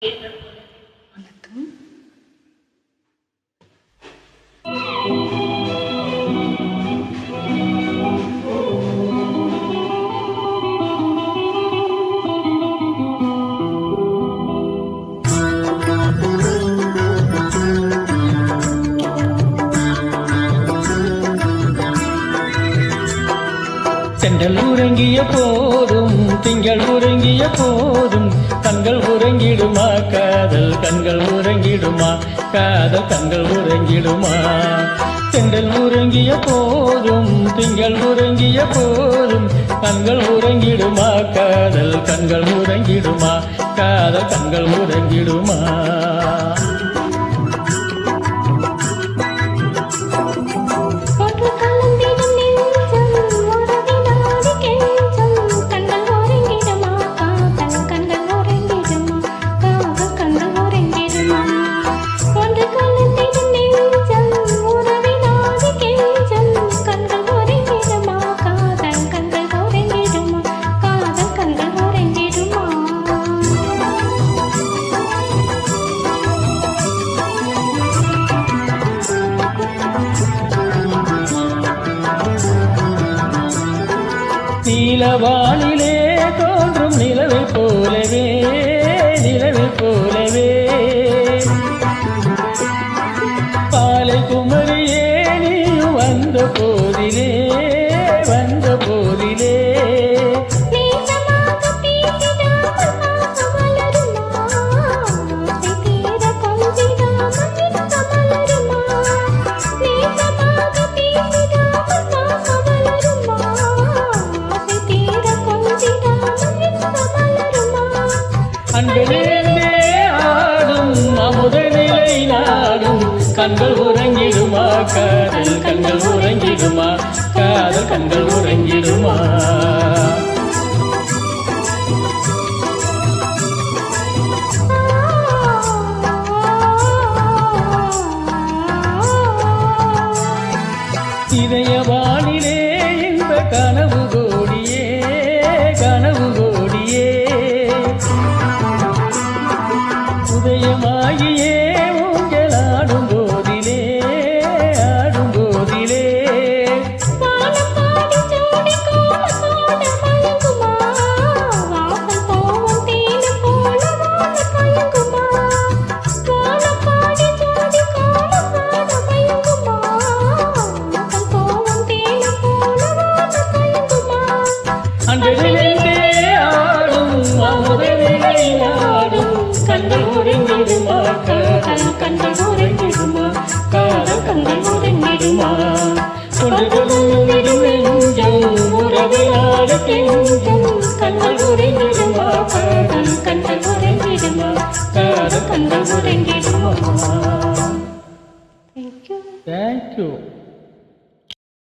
வணக்கம். சென்றல் உறங்கிய போதும் திங்கள் உறங்கிய போதும் கண்கள் உறங்கிடுமா காதல் கண்கள் உறங்கிடுமா காதல் கண்கள் உறங்கிடுமா. சென்றல் உறங்கிய போதும் திங்கள் உறங்கிய போதும் கண்கள் உறங்கிடுமா காதல் கண்கள் உறங்கிடுமா காதல் கண்கள் உறங்கிடுமா. நீலவானிலே தோன்றும் நிலவை போலவே நிலவை போலவே பாலை குமரியே நீயும் வந்த போதிலே வந்த போதிலே அன்பிலே ஆடும் அமுத நிலை நாடும் கண்கள் உறங்கிடுமா காதல் கண்கள் உறங்கிடுமா காதல் கண்கள் உறங்கிடுமா. இதயவானிலே இந்த கனவு கோடியே கனவு கோடியே உதயமாகியே உங்கள் ஆடும் போதிலே ஆடும் போதிலே அன்றிலே ஆடும் அமுதனிலை நாடும் கண்கள் உறங்கிடுமா காதல் கண்கள் உறங்கிடுமா காதல் கண்கள் உறங்கிடுமா. கொண்டுகளும் நெஞ்சம் உறவினாட கெஞ்சும் கண்கள் உறங்கிடுமா காதல் கண்கள் உறங்கிடுமா காதல் கண்கள் உறங்கிடுமா. Thank you. Thank you.